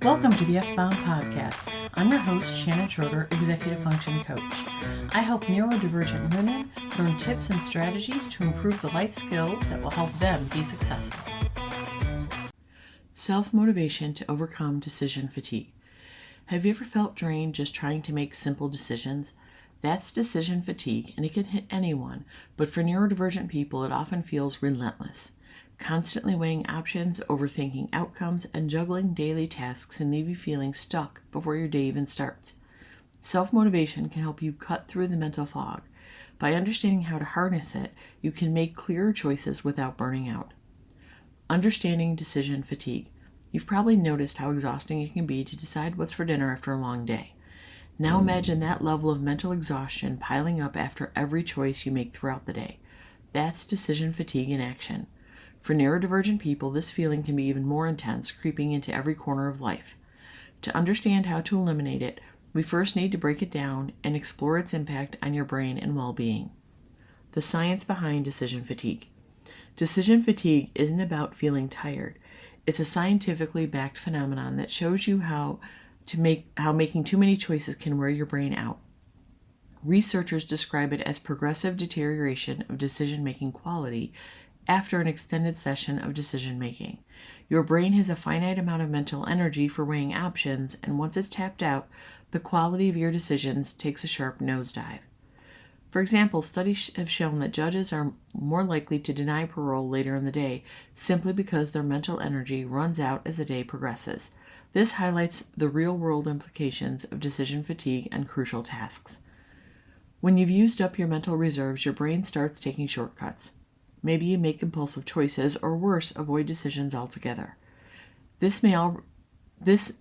Welcome to the F-Bomb Podcast. I'm your host, Shannon Schroeder, Executive Function Coach. I help neurodivergent women learn tips and strategies to improve the life skills that will help them be successful. Self-motivation to overcome decision fatigue. Have you ever felt drained just trying to make simple decisions? That's decision fatigue, and it can hit anyone, but for neurodivergent people, it often feels relentless. Constantly weighing options, overthinking outcomes, and juggling daily tasks can leave you feeling stuck before your day even starts. Self-motivation can help you cut through the mental fog. By understanding how to harness it, you can make clearer choices without burning out. Understanding decision fatigue. You've probably noticed how exhausting it can be to decide what's for dinner after a long day. Now imagine that level of mental exhaustion piling up after every choice you make throughout the day. That's decision fatigue in action. For neurodivergent people, this feeling can be even more intense, creeping into every corner of life. To understand how to eliminate it, we first need to break it down and explore its impact on your brain and well-being. The science behind decision fatigue. Decision fatigue isn't about feeling tired. It's a scientifically backed phenomenon that shows you how making too many choices can wear your brain out. Researchers describe it as progressive deterioration of decision-making quality after an extended session of decision-making. Your brain has a finite amount of mental energy for weighing options, and once it's tapped out, the quality of your decisions takes a sharp nosedive. For example, studies have shown that judges are more likely to deny parole later in the day simply because their mental energy runs out as the day progresses. This highlights the real-world implications of decision fatigue on crucial tasks. When you've used up your mental reserves, your brain starts taking shortcuts. Maybe you make impulsive choices, or worse, avoid decisions altogether. This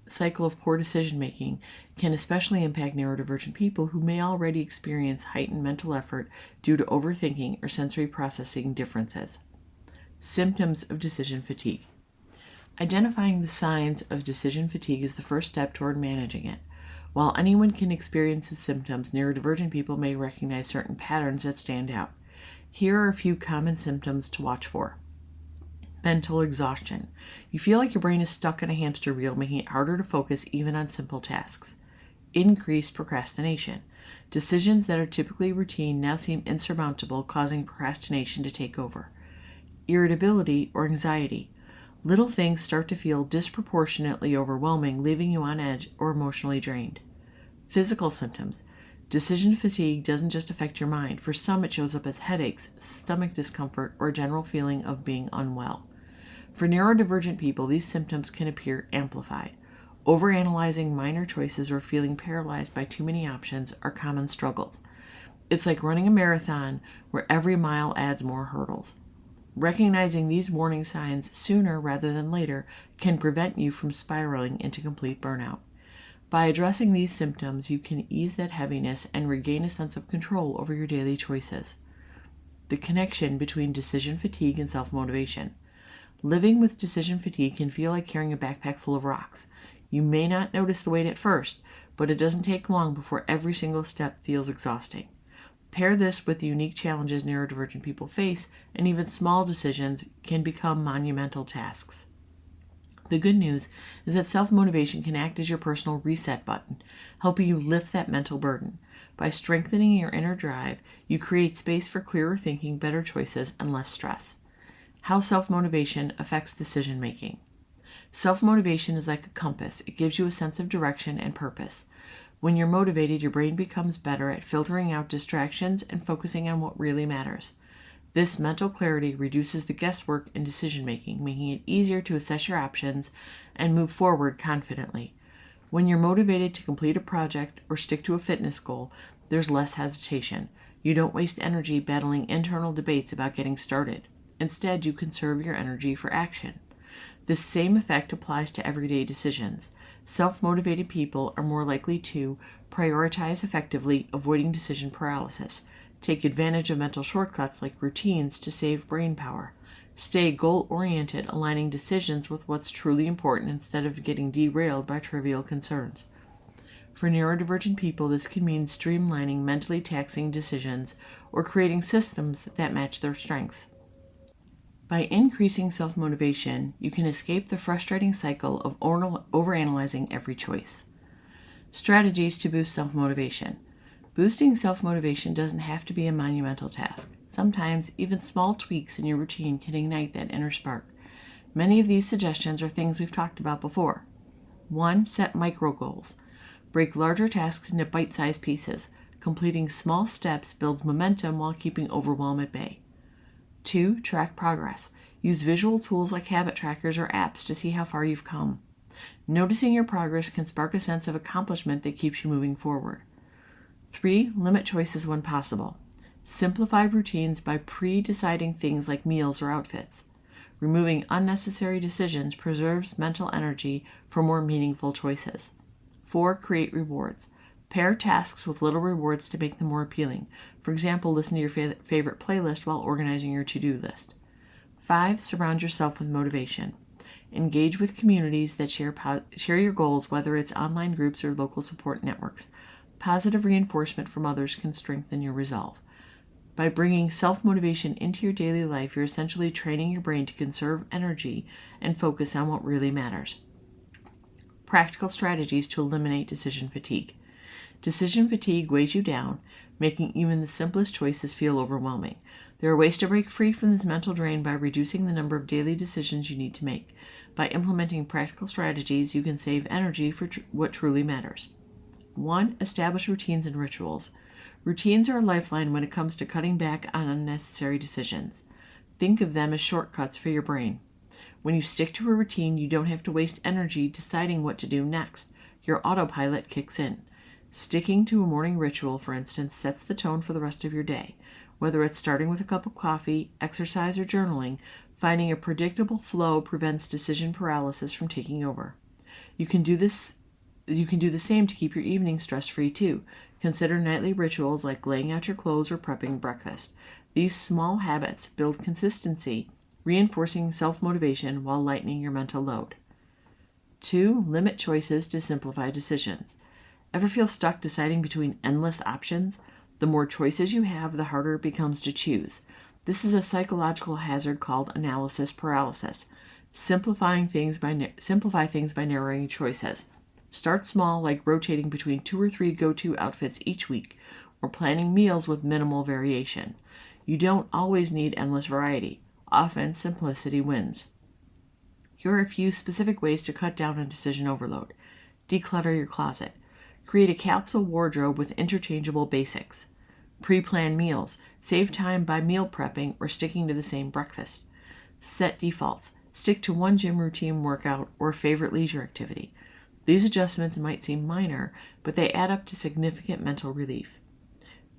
cycle of poor decision-making can especially impact neurodivergent people who may already experience heightened mental effort due to overthinking or sensory processing differences. Symptoms of decision fatigue. Identifying the signs of decision fatigue is the first step toward managing it. While anyone can experience the symptoms, neurodivergent people may recognize certain patterns that stand out. Here are a few common symptoms to watch for. Mental exhaustion. You feel like your brain is stuck in a hamster wheel, making it harder to focus even on simple tasks. Increased procrastination. Decisions that are typically routine now seem insurmountable, causing procrastination to take over. Irritability or anxiety. Little things start to feel disproportionately overwhelming, leaving you on edge or emotionally drained. Physical symptoms. Decision fatigue doesn't just affect your mind. For some, it shows up as headaches, stomach discomfort, or a general feeling of being unwell. For neurodivergent people, these symptoms can appear amplified. Overanalyzing minor choices or feeling paralyzed by too many options are common struggles. It's like running a marathon where every mile adds more hurdles. Recognizing these warning signs sooner rather than later can prevent you from spiraling into complete burnout. By addressing these symptoms, you can ease that heaviness and regain a sense of control over your daily choices. The connection between decision fatigue and self-motivation. Living with decision fatigue can feel like carrying a backpack full of rocks. You may not notice the weight at first, but it doesn't take long before every single step feels exhausting. Pair this with the unique challenges neurodivergent people face, and even small decisions can become monumental tasks. The good news is that self-motivation can act as your personal reset button, helping you lift that mental burden. By strengthening your inner drive, you create space for clearer thinking, better choices, and less stress. How self-motivation affects decision-making. Self-motivation is like a compass. It gives you a sense of direction and purpose. When you're motivated, your brain becomes better at filtering out distractions and focusing on what really matters. This mental clarity reduces the guesswork in decision-making, making it easier to assess your options and move forward confidently. When you're motivated to complete a project or stick to a fitness goal, there's less hesitation. You don't waste energy battling internal debates about getting started. Instead, you conserve your energy for action. This same effect applies to everyday decisions. Self-motivated people are more likely to prioritize effectively, avoiding decision paralysis. Take advantage of mental shortcuts like routines to save brain power. Stay goal-oriented, aligning decisions with what's truly important instead of getting derailed by trivial concerns. For neurodivergent people, this can mean streamlining mentally taxing decisions or creating systems that match their strengths. By increasing self-motivation, you can escape the frustrating cycle of overanalyzing every choice. Strategies to boost self-motivation. Boosting self-motivation doesn't have to be a monumental task. Sometimes, even small tweaks in your routine can ignite that inner spark. Many of these suggestions are things we've talked about before. 1. Set micro goals. Break larger tasks into bite-sized pieces. Completing small steps builds momentum while keeping overwhelm at bay. 2. Track progress. Use visual tools like habit trackers or apps to see how far you've come. Noticing your progress can spark a sense of accomplishment that keeps you moving forward. 3. Limit choices when possible. Simplify routines by pre-deciding things like meals or outfits. Removing unnecessary decisions preserves mental energy for more meaningful choices. 4. Create rewards. Pair tasks with little rewards to make them more appealing. For example, listen to your favorite playlist while organizing your to-do list. 5. Surround yourself with motivation. Engage with communities that share your goals, whether it's online groups or local support networks. Positive reinforcement from others can strengthen your resolve. By bringing self-motivation into your daily life, you're essentially training your brain to conserve energy and focus on what really matters. Practical strategies to eliminate decision fatigue. Decision fatigue weighs you down, making even the simplest choices feel overwhelming. There are ways to break free from this mental drain by reducing the number of daily decisions you need to make. By implementing practical strategies, you can save energy for what truly matters. 1. Establish routines and rituals. Routines are a lifeline when it comes to cutting back on unnecessary decisions. Think of them as shortcuts for your brain. When you stick to a routine, you don't have to waste energy deciding what to do next. Your autopilot kicks in. Sticking to a morning ritual, for instance, sets the tone for the rest of your day. Whether it's starting with a cup of coffee, exercise, or journaling, finding a predictable flow prevents decision paralysis from taking over. You can do the same to keep your evening stress-free too. Consider nightly rituals like laying out your clothes or prepping breakfast. These small habits build consistency, reinforcing self-motivation while lightening your mental load. 2. Limit choices to simplify decisions. Ever feel stuck deciding between endless options? The more choices you have, the harder it becomes to choose. This is a psychological hazard called analysis paralysis. Simplify things by narrowing choices. Start small, like rotating between 2 or 3 go-to outfits each week, or planning meals with minimal variation. You don't always need endless variety. Often, simplicity wins. Here are a few specific ways to cut down on decision overload. Declutter your closet. Create a capsule wardrobe with interchangeable basics. Pre-plan meals. Save time by meal prepping or sticking to the same breakfast. Set defaults. Stick to one gym routine workout or favorite leisure activity. These adjustments might seem minor, but they add up to significant mental relief.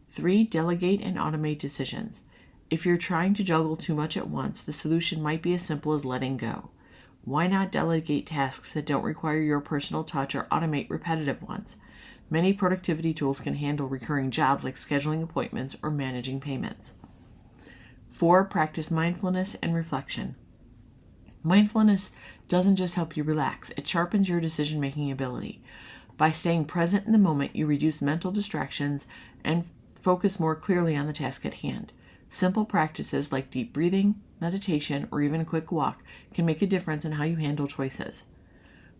3. Delegate and automate decisions. If you're trying to juggle too much at once, the solution might be as simple as letting go. Why not delegate tasks that don't require your personal touch or automate repetitive ones? Many productivity tools can handle recurring jobs like scheduling appointments or managing payments. 4. Practice mindfulness and reflection. Mindfulness doesn't just help you relax, it sharpens your decision-making ability. By staying present in the moment, you reduce mental distractions and focus more clearly on the task at hand. Simple practices like deep breathing, meditation, or even a quick walk can make a difference in how you handle choices.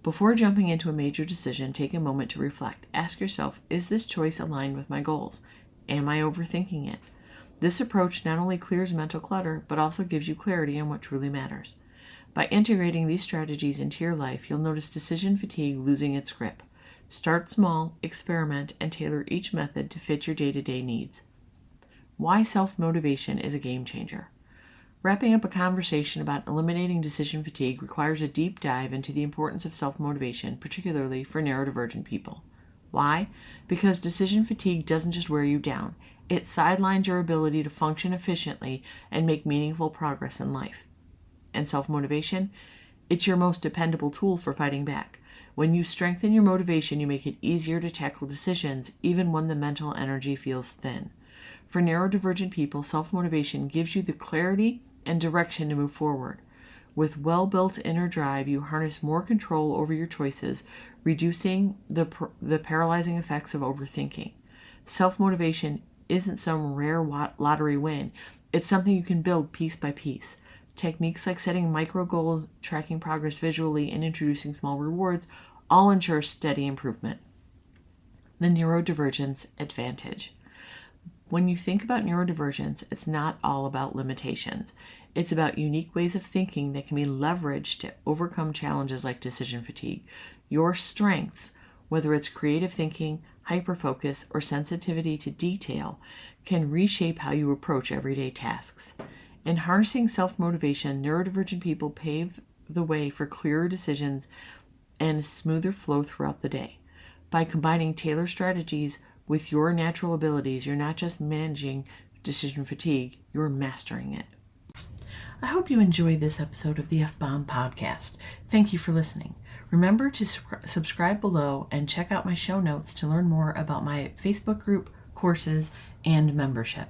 Before jumping into a major decision, take a moment to reflect. Ask yourself, is this choice aligned with my goals? Am I overthinking it? This approach not only clears mental clutter, but also gives you clarity on what truly matters. By integrating these strategies into your life, you'll notice decision fatigue losing its grip. Start small, experiment, and tailor each method to fit your day-to-day needs. Why self-motivation is a game changer. Wrapping up a conversation about eliminating decision fatigue requires a deep dive into the importance of self-motivation, particularly for neurodivergent people. Why? Because decision fatigue doesn't just wear you down. It sidelines your ability to function efficiently and make meaningful progress in life. And self-motivation? It's your most dependable tool for fighting back. When you strengthen your motivation, you make it easier to tackle decisions, even when the mental energy feels thin. For neurodivergent people, self-motivation gives you the clarity and direction to move forward. With well-built inner drive, you harness more control over your choices, reducing the paralyzing effects of overthinking. Self-motivation isn't some rare lottery win. It's something you can build piece by piece. Techniques like setting micro goals, tracking progress visually, and introducing small rewards all ensure steady improvement. The neurodivergence advantage. When you think about neurodivergence, it's not all about limitations. It's about unique ways of thinking that can be leveraged to overcome challenges like decision fatigue. Your strengths, whether it's creative thinking, hyperfocus, or sensitivity to detail, can reshape how you approach everyday tasks. In harnessing self-motivation, neurodivergent people pave the way for clearer decisions and a smoother flow throughout the day. By combining tailored strategies with your natural abilities, you're not just managing decision fatigue, you're mastering it. I hope you enjoyed this episode of the F-Bomb podcast. Thank you for listening. Remember to subscribe below and check out my show notes to learn more about my Facebook group, courses, and membership.